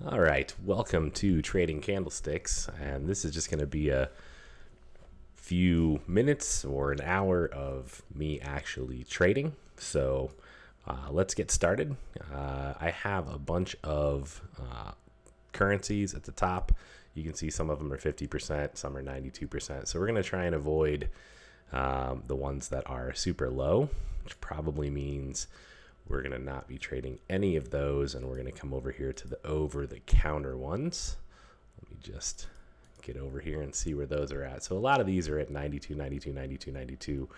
All right, welcome to Trading Candlesticks, and this is just going to be a few minutes or an hour of me actually trading. So let's get started. I have a bunch of currencies at the top. You can see some of them are 50%, some are 92%. So we're going to try and avoid the ones that are super low, which probably means we're going to not be trading any of those, and we're going to come over here to the over-the-counter ones. Let me just get over here and see where those are at. So a lot of these are at 92, 92, 92, 92.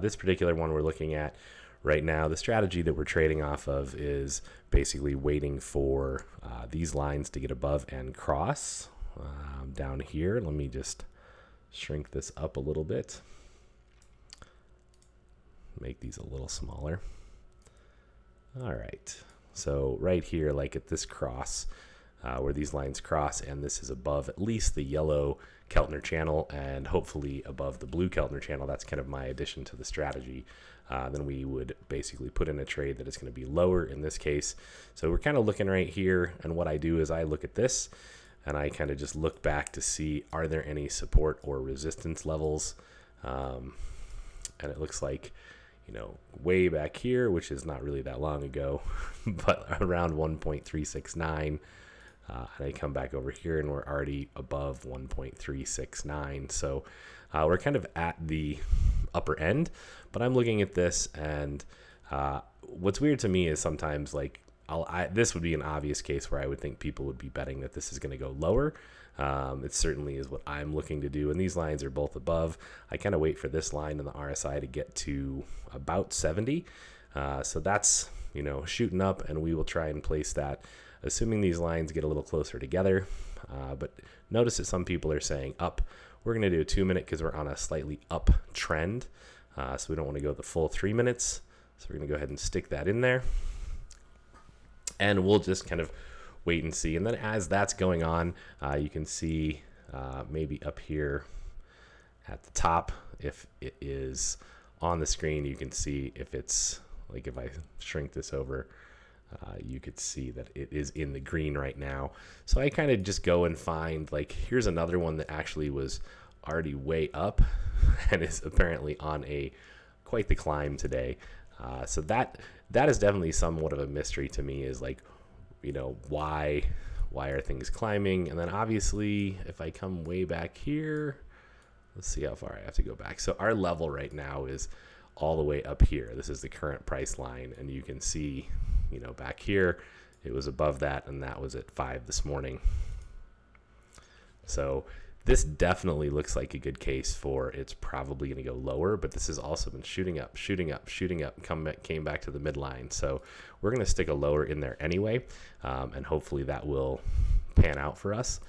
This particular one we're looking at right now, the strategy that we're trading off of is basically waiting for these lines to get above and cross down here. Let me just shrink this up a little bit. Make these a little smaller. All right, so right here, like at this cross, where these lines cross, and this is above at least the yellow Keltner channel and hopefully above the blue Keltner channel. That's kind of my addition to the strategy. Then we would basically put in a trade that is going to be lower in this case. So we're kind of looking right here, and what I do is I look at this, and I kind of just look back to see, are there any support or resistance levels? And it looks like, way back here, which is not really that long ago, but around 1.369. And I come back over here and we're already above 1.369. So we're kind of at the upper end, but I'm looking at this, and what's weird to me is sometimes this would be an obvious case where I would think people would be betting that this is going to go lower. It certainly is what I'm looking to do, and these lines are both above. I kind of wait for this line in the RSI to get to about 70. So that's, shooting up, and we will try and place that, assuming these lines get a little closer together. But notice that some people are saying up. We're going to do a 2-minute because we're on a slightly up trend. So we don't want to go the full 3 minutes. So we're going to go ahead and stick that in there. And we'll just kind of wait and see. And then as that's going on, you can see maybe up here at the top, if it is on the screen, you can see if it's, like if I shrink this over, you could see that it is in the green right now. So I kind of just go and find, here's another one that actually was already way up and is apparently on quite the climb today. So that is definitely somewhat of a mystery to me, is why are things climbing? And then obviously if I come way back here, let's see how far I have to go back. So our level right now is all the way up here. This is the current price line, and you can see, back here it was above that, and that was at 5 this morning. So this definitely looks like a good case for it's probably going to go lower, but this has also been shooting up, came back to the midline. So we're going to stick a lower in there anyway, and hopefully that will pan out for us.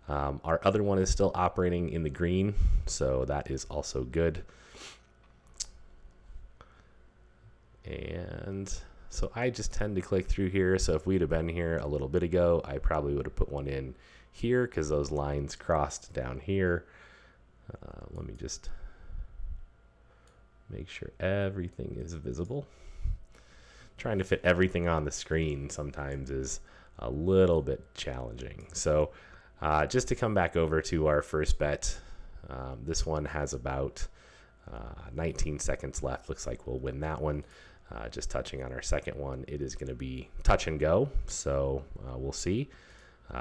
Our other one is still operating in the green, so that is also good. And so I just tend to click through here. So if we'd have been here a little bit ago, I probably would have put one in here because those lines crossed down here. Let me just make sure everything is visible. Trying to fit everything on the screen sometimes is a little bit challenging. So just to come back over to our first bet, this one has about 19 seconds left. Looks like we'll win that one. Just touching on our second one, it is going to be touch and go. So we'll see.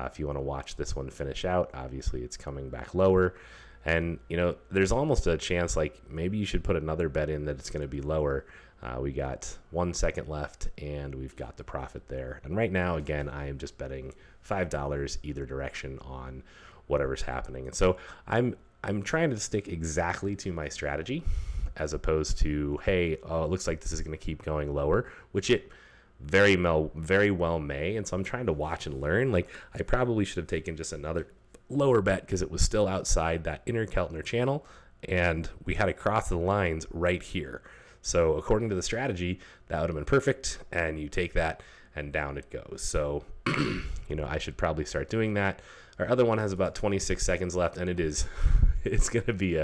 If you want to watch this one finish out, obviously it's coming back lower. And, there's almost a chance maybe you should put another bet in that it's going to be lower. We got 1 second left, and we've got the profit there. And right now, again, I am just betting $5 either direction on whatever's happening. And so I'm trying to stick exactly to my strategy, as opposed to, hey, it looks like this is going to keep going lower, which it very well may. And so I'm trying to watch and learn. I probably should have taken just another lower bet because it was still outside that inner Keltner channel, and we had to cross the lines right here. So according to the strategy, that would have been perfect, and you take that and down it goes. So I should probably start doing that. Our other one has about 26 seconds left, and it's going to be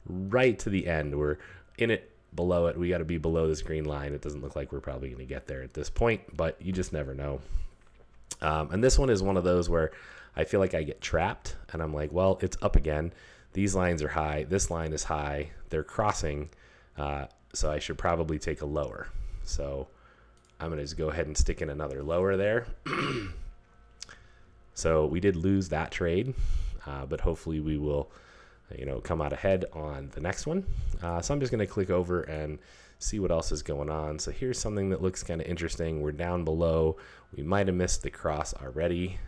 right to the end. We're in it, below it. We got to be below this green line. It doesn't look like we're probably going to get there at this point, but you just never know. And this one is one of those where I feel like I get trapped and I'm like, well, it's up again. These lines are high. This line is high. They're crossing. So I should probably take a lower. So I'm going to just go ahead and stick in another lower there. So we did lose that trade, but hopefully we will, come out ahead on the next one. So I'm just going to click over and see what else is going on. So here's something that looks kind of interesting. We're down below. We might have missed the cross already.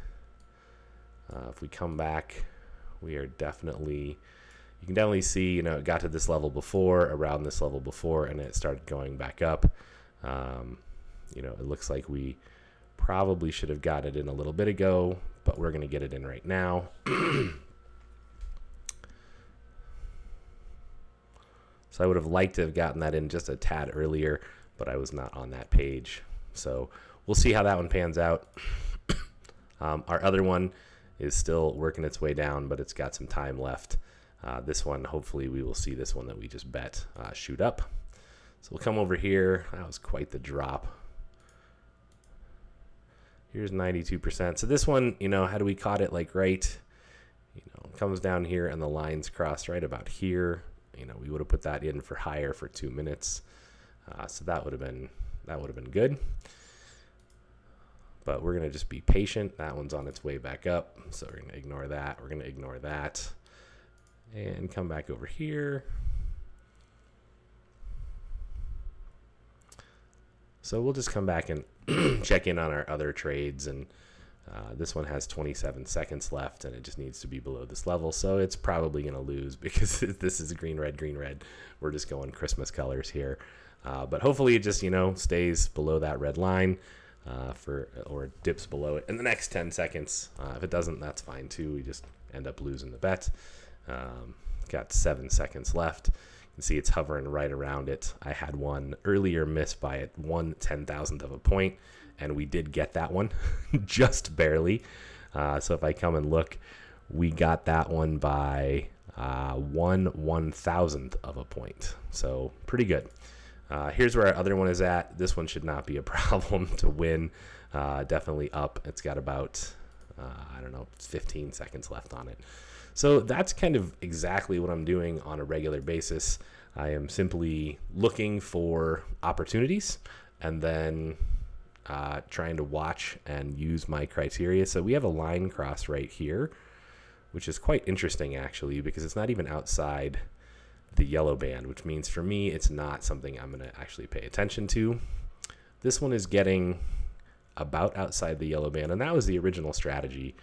If we come back, we are definitely, you can definitely see, it got to this level before, around this level before, and it started going back up. It looks like we probably should have got it in a little bit ago, but we're going to get it in right now. So I would have liked to have gotten that in just a tad earlier, but I was not on that page. So we'll see how that one pans out. Our other one is still working its way down, but it's got some time left. This one, hopefully we will see this one that we just bet shoot up. So we'll come over here. That was quite the drop. Here's 92%. So this one, had we caught it like right, it comes down here and the lines cross right about here. We would have put that in for higher for 2 minutes. So that would have been good. But we're going to just be patient. That one's on its way back up. So we're going to ignore that. We're going to ignore that. And come back over here. So we'll just come back and check in on our other trades. And this one has 27 seconds left, and it just needs to be below this level. So it's probably going to lose because this is green, red, green, red. We're just going Christmas colors here. But hopefully it just, stays below that red line. Or dips below it in the next 10 seconds. If it doesn't, that's fine too. We just end up losing the bet. Got 7 seconds left. You can see it's hovering right around it. I had one earlier miss by 1/10,000th of a point, and we did get that one just barely. So if I come and look, we got that one by 1/1000th of a point. So pretty good. Here's where our other one is at. This one should not be a problem to win. Definitely up. It's got about, 15 seconds left on it. So that's kind of exactly what I'm doing on a regular basis. I am simply looking for opportunities and then trying to watch and use my criteria. So we have a line cross right here, which is quite interesting actually, because it's not even outside the yellow band, which means for me it's not something I'm going to actually pay attention to. This one is getting about outside the yellow band, and that was the original strategy,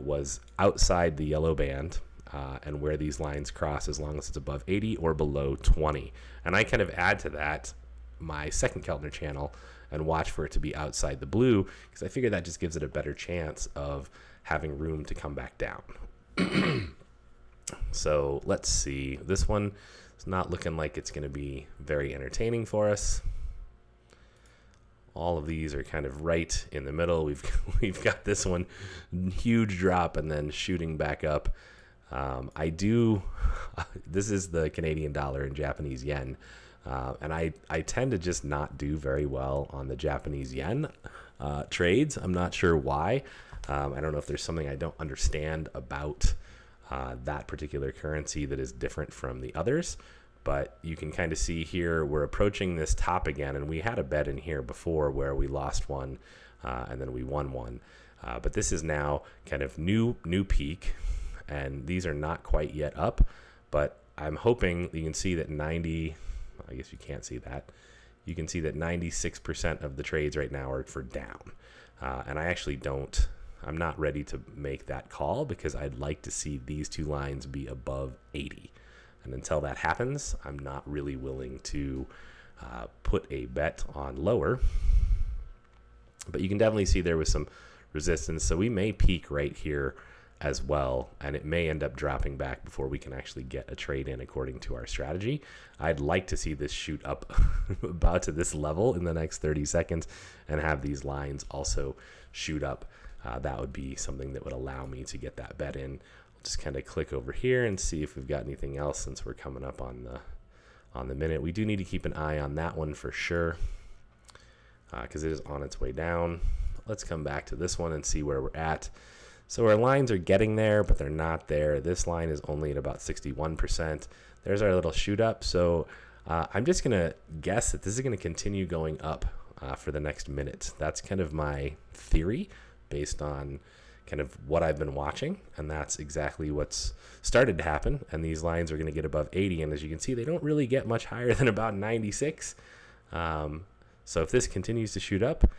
was outside the yellow band and where these lines cross as long as it's above 80 or below 20. And I kind of add to that my second Keltner channel and watch for it to be outside the blue, because I figure that just gives it a better chance of having room to come back down. So let's see. This one is not looking like it's going to be very entertaining for us. All of these are kind of right in the middle. We've got this one, huge drop and then shooting back up. This is the Canadian dollar and Japanese yen. And I tend to just not do very well on the Japanese yen trades. I'm not sure why. I don't know if there's something I don't understand about that particular currency that is different from the others. But you can kind of see here we're approaching this top again, and we had a bet in here before where we lost one and then we won one. But this is now kind of new peak, and these are not quite yet up, but I'm hoping you can see that I guess you can't see that. You can see that 96% of the trades right now are for down. And I actually I'm not ready to make that call because I'd like to see these two lines be above 80. And until that happens, I'm not really willing to put a bet on lower. But you can definitely see there was some resistance. So we may peak right here as well, and it may end up dropping back before we can actually get a trade in according to our strategy. I'd like to see this shoot up about to this level in the next 30 seconds and have these lines also shoot up. That would be something that would allow me to get that bet in. I'll just kind of click over here and see if we've got anything else since we're coming up on the minute. We do need to keep an eye on that one for sure because it is on its way down. let's come back to this one and see where we're at. So our lines are getting there, but they're not there. This line is only at about 61%. There's our little shoot up. So I'm just going to guess that this is going to continue going up for the next minute. That's kind of my theory based on kind of what I've been watching, and that's exactly what's started to happen. And these lines are going to get above 80, and as you can see, they don't really get much higher than about 96. So if this continues to shoot up,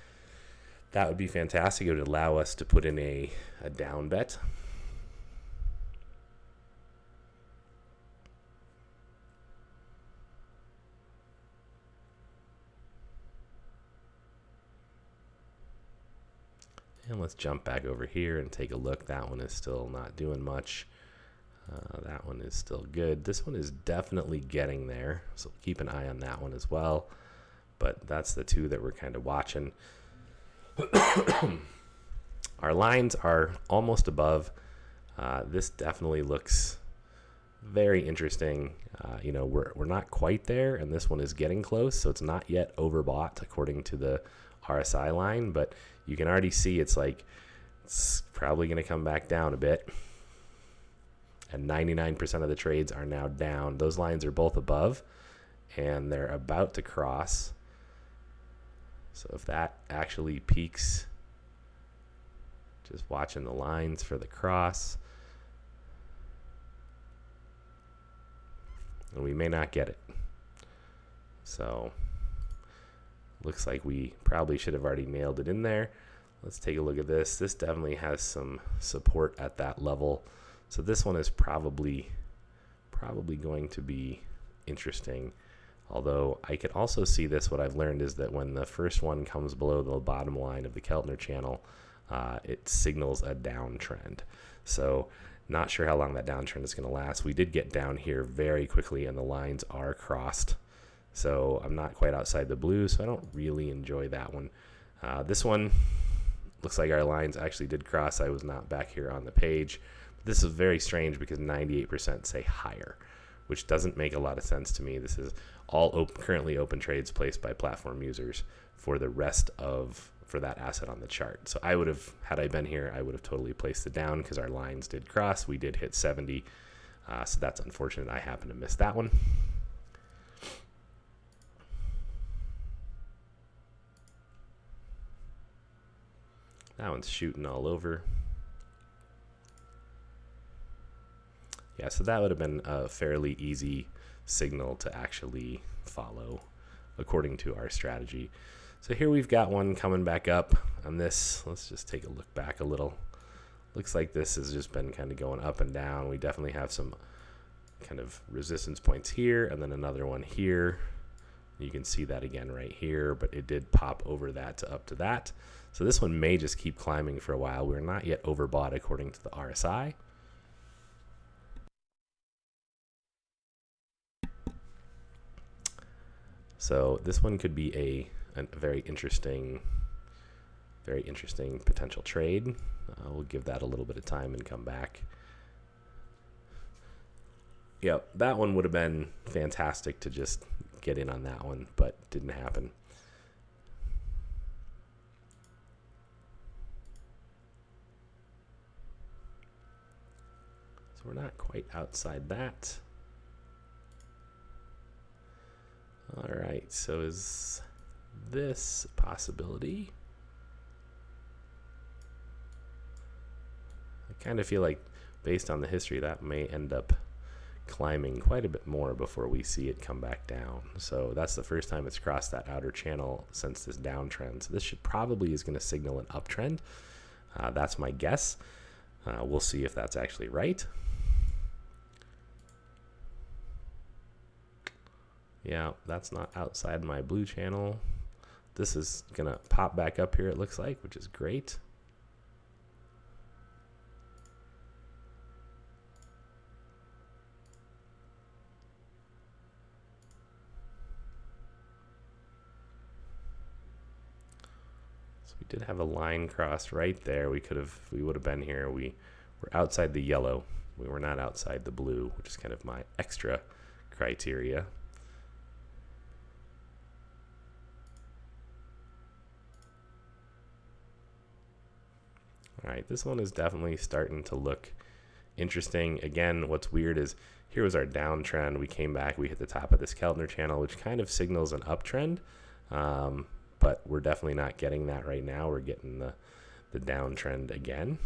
that would be fantastic. It would allow us to put in a down bet. And let's jump back over here and take a look. That one is still not doing much. That one is still good. This one is definitely getting there, so keep an eye on that one as well. But that's the two that we're kind of watching. Our lines are almost above. This definitely looks very interesting. We're not quite there, and this one is getting close, so it's not yet overbought according to the RSI line, but you can already see it's probably going to come back down a bit. And 99% of the trades are now down. Those lines are both above, and they're about to cross. So if that actually peaks, just watching the lines for the cross. And we may not get it. So looks like we probably should have already nailed it in there. Let's take a look at this. This definitely has some support at that level. So this one is probably going to be interesting. Although I could also see this, what I've learned is that when the first one comes below the bottom line of the Keltner channel, it signals a downtrend. So not sure how long that downtrend is going to last. We did get down here very quickly, and the lines are crossed. So I'm not quite outside the blue, so I don't really enjoy that one. This one looks like our lines actually did cross. I was not back here on the page. This is very strange because 98% say higher, which doesn't make a lot of sense to me. This is all currently open trades placed by platform users for that asset on the chart. So I would have, had I been here, I would have totally placed it down because our lines did cross. We did hit 70. So that's unfortunate. I happen to miss that one. That one's shooting all over. Yeah, so that would have been a fairly easy signal to actually follow according to our strategy. So here we've got one coming back up on this. Let's just take a look back a little. Looks like this has just been kind of going up and down. We definitely have some kind of resistance points here and then another one here. You can see that again right here, but it did pop over that to up to that. So this one may just keep climbing for a while. We're not yet overbought according to the RSI. So this one could be a very interesting potential trade. We'll give that a little bit of time and come back. Yep, that one would have been fantastic to just get in on that one, but didn't happen. So we're not quite outside that. All right, so is this a possibility? I kind of feel like based on the history that may end up climbing quite a bit more before we see it come back down. So that's the first time it's crossed that outer channel since this downtrend. So this should probably is going to signal an uptrend. That's my guess. We'll see if that's actually right. Yeah, that's not outside my blue channel. This is going to pop back up here, it looks like, which is great. So we did have a line cross right there. We would have been here. We were outside the yellow. We were not outside the blue, which is kind of my extra criteria. All right, this one is definitely starting to look interesting. Again, what's weird is here was our downtrend. We came back, we hit the top of this Keltner channel, which kind of signals an uptrend. But we're definitely not getting that right now. We're getting the downtrend again.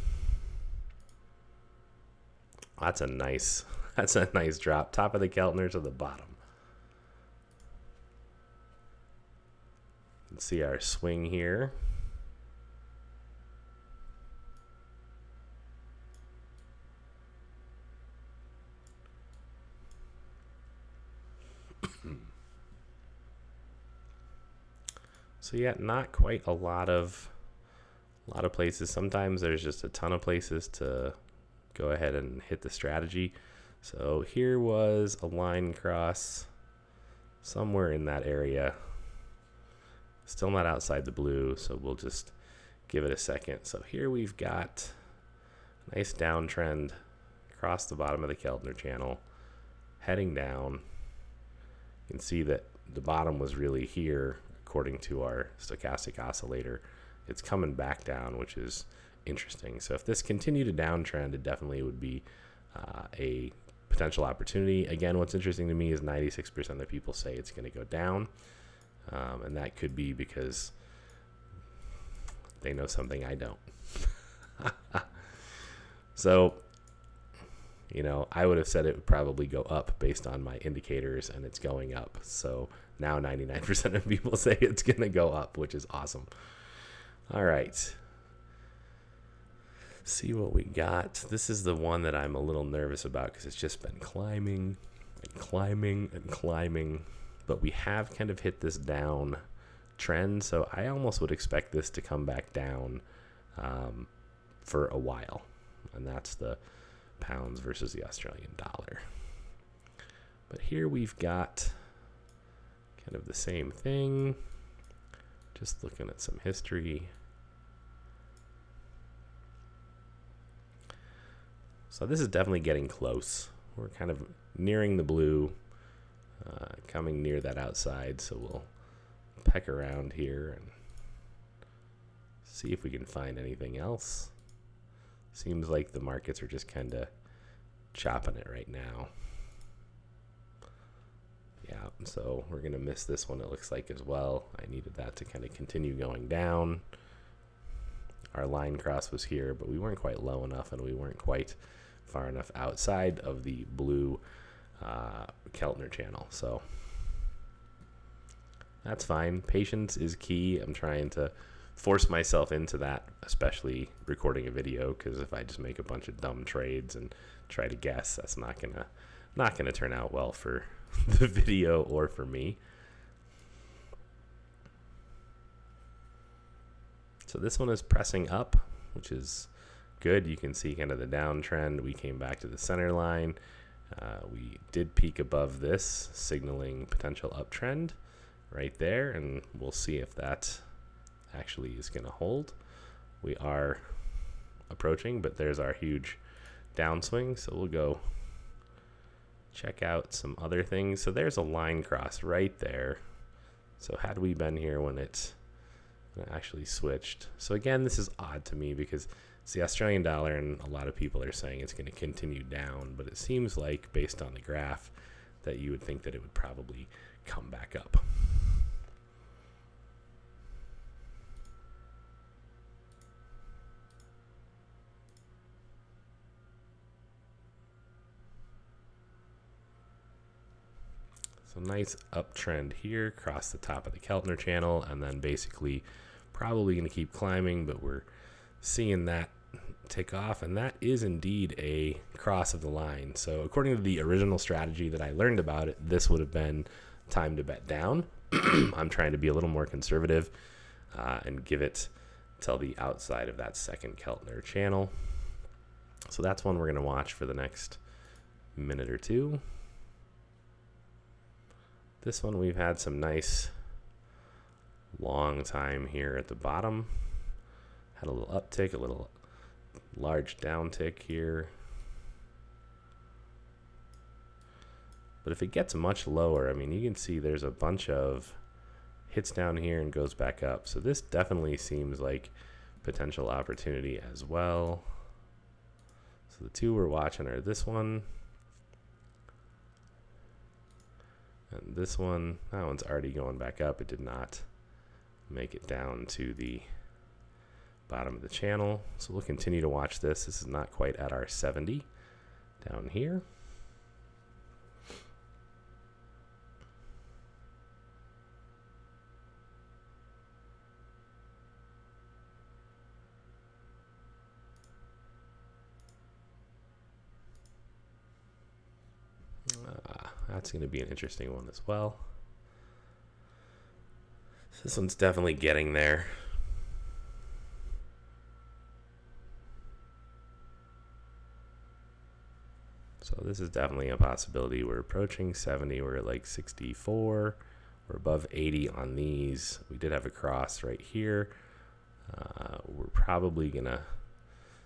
That's a nice drop. Top of the Keltner to the bottom. Let's see our swing here. So yeah, not quite a lot of places. Sometimes there's just a ton of places to go ahead and hit the strategy. So here was a line cross somewhere in that area. Still not outside the blue, so we'll just give it a second. So here we've got a nice downtrend across the bottom of the Keltner channel, heading down. You can see that the bottom was really here, according to our stochastic oscillator. It's coming back down, which is interesting. So if this continued a downtrend, it definitely would be a potential opportunity. Again, what's interesting to me is 96% of people say it's going to go down. And that could be because they know something I don't. So, I would have said it would probably go up based on my indicators, and it's going up. So now 99% of people say it's going to go up, which is awesome. All right. See what we got. This is the one that I'm a little nervous about because it's just been climbing and climbing and climbing. But we have kind of hit this down trend, so I almost would expect this to come back down for a while. And that's the pounds versus the Australian dollar. But here we've got kind of the same thing. Just looking at some history. So this is definitely getting close. We're kind of nearing the blue. Coming near that outside, so we'll peck around here and see if we can find anything else. Seems like the markets are just kind of chopping it right now. Yeah, so we're going to miss this one, it looks like, as well. I needed that to kind of continue going down. Our line cross was here, but we weren't quite low enough, and we weren't quite far enough outside of the blue Keltner channel, so that's fine. Patience is key. I'm trying to force myself into that, especially recording a video, because if I just make a bunch of dumb trades and try to guess, that's not gonna turn out well for the video or for me. So this one is pressing up, which is good. You can see kind of the downtrend. We came back to the center line. We did peak above this, signaling potential uptrend right there, and we'll see if that actually is going to hold. We are approaching, but there's our huge downswing, so we'll go check out some other things. So there's a line cross right there. So had we been here when it actually switched. So again, this is odd to me because it's the Australian dollar, and a lot of people are saying it's going to continue down, but it seems like, based on the graph, that you would think that it would probably come back up. So nice uptrend here across the top of the Keltner channel, and then basically probably going to keep climbing, but we're seeing that take off, and that is indeed a cross of the line. So according to the original strategy that I learned about it, this would have been time to bet down. I'm trying to be a little more conservative and give it till the outside of that second Keltner channel. So that's one we're going to watch for the next minute or two. This one we've had some nice long time here at the bottom. Had a little uptick, a little large downtick here. But if it gets much lower, I mean, you can see there's a bunch of hits down here and goes back up. So this definitely seems like potential opportunity as well. So the two we're watching are this one and this one. That one's already going back up. It did not make it down to the bottom of the channel. So we'll continue to watch this. This is not quite at our 70 down here. That's going to be an interesting one as well. This one's definitely getting there. So this is definitely a possibility. We're approaching 70. We're at like 64. We're above 80 on these. We did have a cross right here. We're probably going to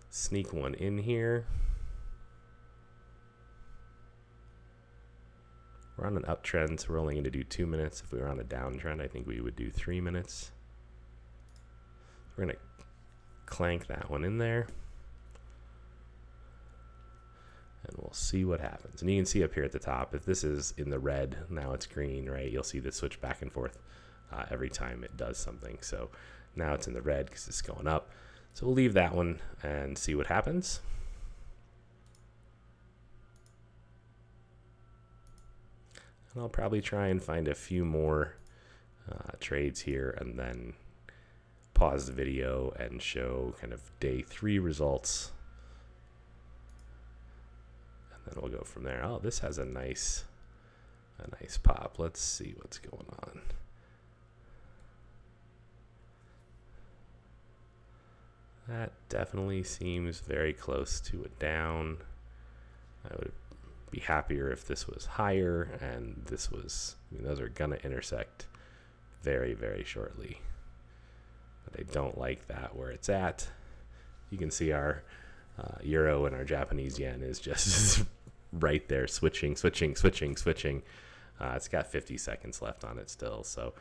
sneak one in here. We're on an uptrend, so we're only going to do 2 minutes. If we were on a downtrend, I think we would do 3 minutes. We're going to clank that one in there. And we'll see what happens. And you can see up here at the top, if this is in the red, now it's green, right? You'll see this switch back and forth every time it does something. So now it's in the red because it's going up. So we'll leave that one and see what happens. And I'll probably try and find a few more trades here and then pause the video and show kind of day 3 results. And then we'll go from there. Oh, this has a nice pop. Let's see what's going on. That definitely seems very close to a down. I would be happier if this was higher and this was, I mean, those are gonna intersect very, very shortly. But I don't like that where it's at. You can see our euro and our Japanese yen is just right there, switching. It's got 50 seconds left on it still. So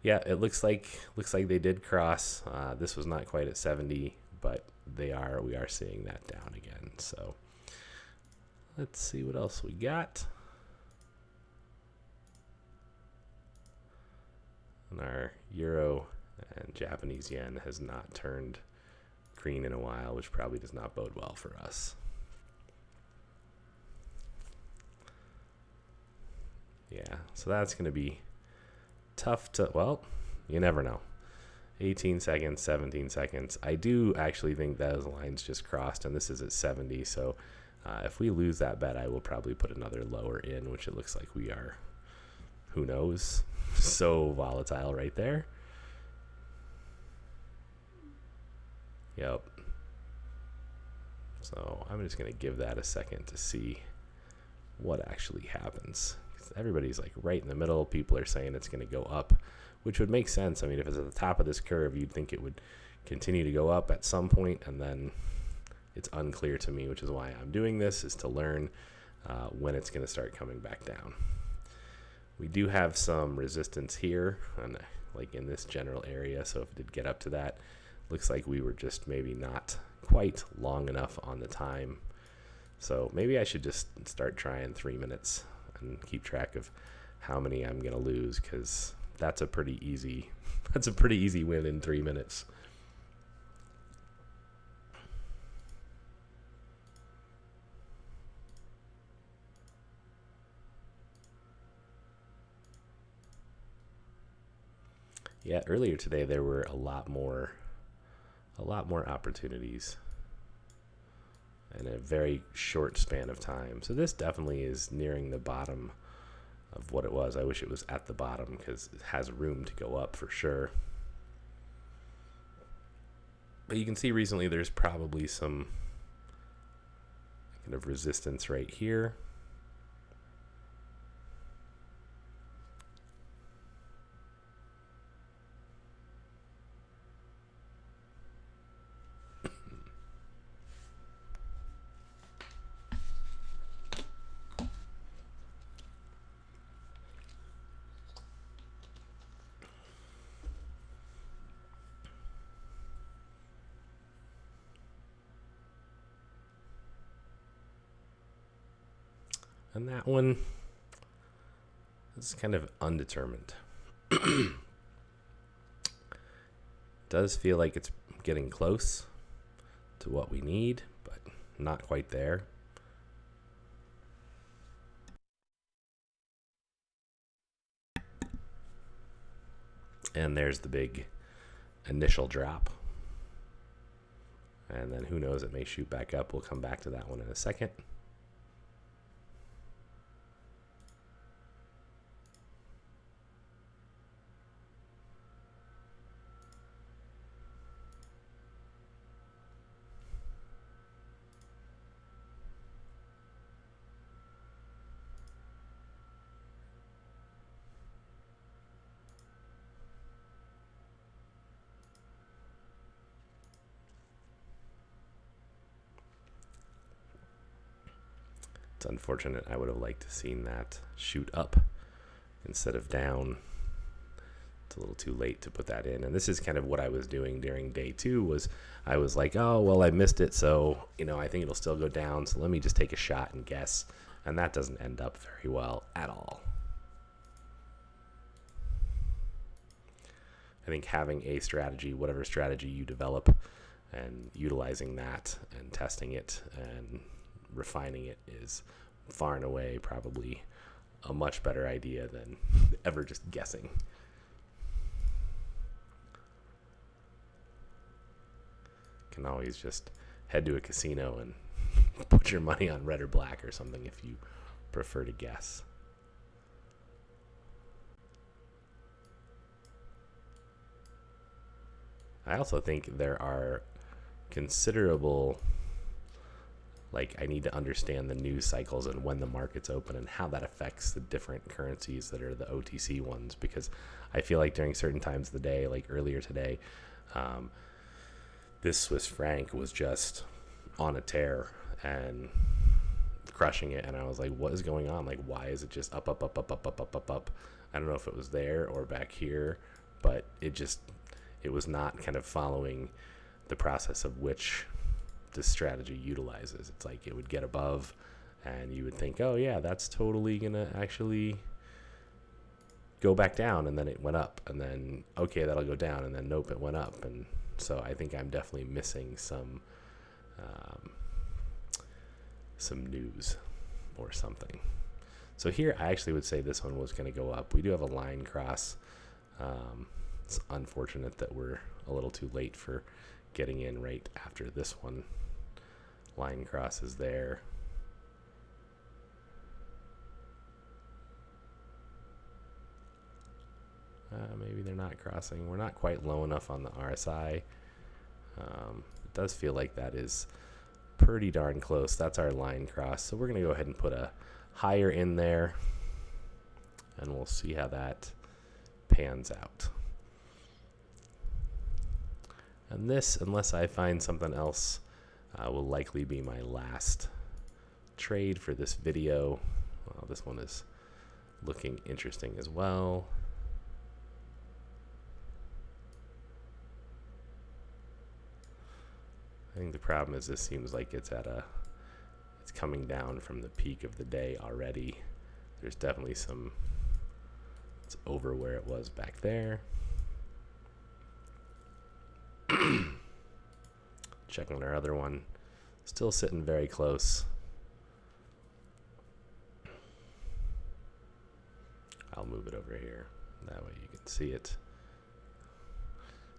yeah, it looks like they did cross. This was not quite at 70, but we are seeing that down again. So let's see what else we got. And our euro and Japanese yen has not turned green in a while, which probably does not bode well for us. Yeah, so that's going to be tough to, well, you never know. 18 seconds, 17 seconds. I do actually think those lines just crossed, and this is at 70, so if we lose that bet, I will probably put another lower in, which it looks like we are, who knows, so volatile right there. Yep. So I'm just going to give that a second to see what actually happens. Everybody's like right in the middle. People are saying it's going to go up, which would make sense. I mean, if it's at the top of this curve, you'd think it would continue to go up at some point, and then it's unclear to me, which is why I'm doing this, is to learn when it's going to start coming back down. We do have some resistance here, and like in this general area, so if it did get up to that, looks like we were just maybe not quite long enough on the time. So maybe I should just start trying 3 minutes and keep track of how many I'm going to lose, because that's a pretty easy win in 3 minutes. Yeah, earlier today there were a lot more opportunities in a very short span of time. So this definitely is nearing the bottom of what it was. I wish it was at the bottom because it has room to go up for sure. But you can see recently there's probably some kind of resistance right here. And that one is kind of undetermined. Does feel like it's getting close to what we need, but not quite there. And there's the big initial drop. And then who knows, it may shoot back up. We'll come back to that one in a second. It's unfortunate. I would have liked to seen that shoot up instead of down. It's a little too late to put that in. And this is kind of what I was doing during day 2 was I was like, oh, well, I missed it. So, I think it'll still go down. So let me just take a shot and guess. And that doesn't end up very well at all. I think having a strategy, whatever strategy you develop, and utilizing that and testing it and refining it is far and away probably a much better idea than ever just guessing. Can always just head to a casino and put your money on red or black or something if you prefer to guess. I also think there are considerable, I need to understand the news cycles and when the market's open and how that affects the different currencies that are the OTC ones, because I feel like during certain times of the day, like earlier today, this Swiss franc was just on a tear and crushing it, and I was like, what is going on? Like, why is it just up, up, up, up, up, up, up, up, up? I don't know if it was there or back here, but it was not kind of following the process of which this strategy utilizes. It's like it would get above and you would think, oh yeah, that's totally gonna actually go back down, and then it went up, and then okay, that'll go down, and then nope, it went up. And so I think I'm definitely missing some news or something. So here I actually would say this one was going to go up. We do have a line cross. It's unfortunate that we're a little too late for getting in right after this one. Line cross is there. Maybe they're not crossing. We're not quite low enough on the RSI. It does feel like that is pretty darn close. That's our line cross. So we're going to go ahead and put a higher in there, and we'll see how that pans out. And this, unless I find something else, will likely be my last trade for this video. Well, this one is looking interesting as well. I think the problem is this seems like it's coming down from the peak of the day already. There's definitely it's over where it was back there. Check on our other one. Still sitting very close. I'll move it over here. That way you can see it.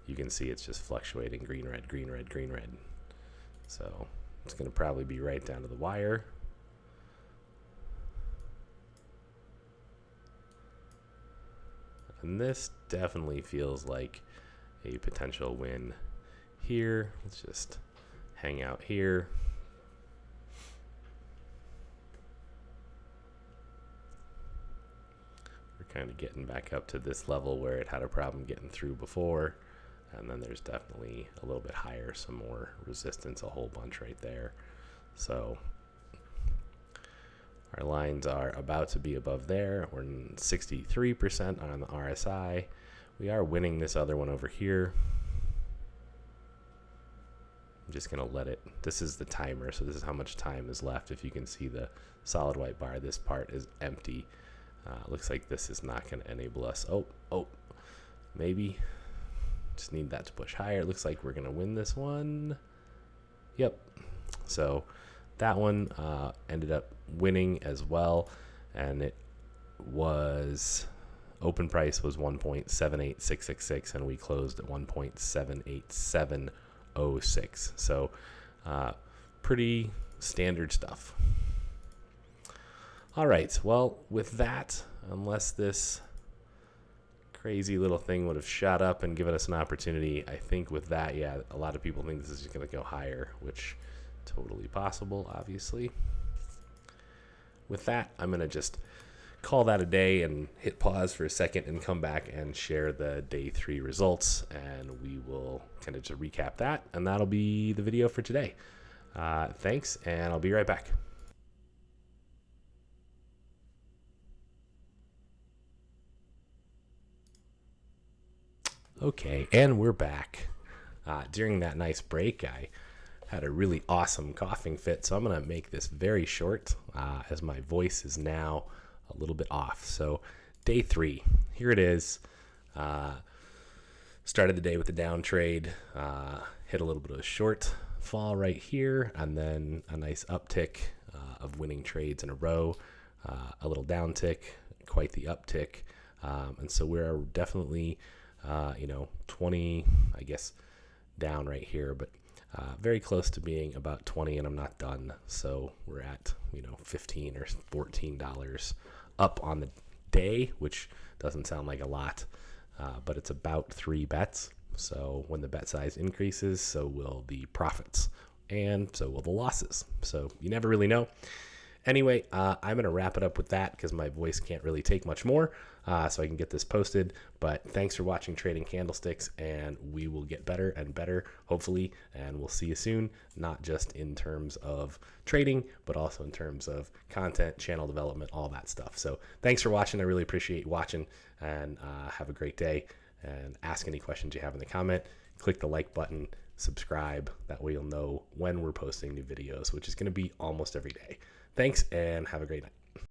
You can see it's just fluctuating green, red, green, red, green, red. So it's going to probably be right down to the wire. And this definitely feels like a potential win here. Let's just hang out here. We're kind of getting back up to this level where it had a problem getting through before. And then there's definitely a little bit higher, some more resistance, a whole bunch right there. So our lines are about to be above there. We're 63% on the RSI. We are winning this other one over here. I'm just going to let it, this is the timer, so this is how much time is left. If you can see the solid white bar, this part is empty. Looks like this is not going to enable us. Oh, maybe. Just need that to push higher. It looks like we're going to win this one. Yep. So that one ended up winning as well, and it was, open price was 1.78666, and we closed at 1.78706. So pretty standard stuff. All right, well, with that, unless this crazy little thing would have shot up and given us an opportunity, I think with that, yeah, a lot of people think this is just going to go higher, which totally possible, obviously. With that, I'm going to just call that a day and hit pause for a second and come back and share the day 3 results, and we will kind of just recap that, and that'll be the video for today. Thanks, and I'll be right back. Okay, and we're back. During that nice break, I had a really awesome coughing fit, so I'm going to make this very short as my voice is now a little bit off. So day 3, here it is. Started the day with a down trade, hit a little bit of a short fall right here, and then a nice uptick of winning trades in a row, a little down tick, quite the uptick. And so we're definitely 20, I guess, down right here, but very close to being about 20, and I'm not done. So we're at, $15 or $14 up on the day, which doesn't sound like a lot, but it's about 3 bets. So when the bet size increases, so will the profits, and so will the losses. So you never really know. Anyway, I'm going to wrap it up with that because my voice can't really take much more, so I can get this posted. But thanks for watching Trading Candlesticks, and we will get better and better, hopefully, and we'll see you soon, not just in terms of trading, but also in terms of content, channel development, all that stuff. So thanks for watching. I really appreciate you watching, and have a great day. And ask any questions you have in the comment. Click the like button, subscribe. That way you'll know when we're posting new videos, which is going to be almost every day. Thanks, and have a great night.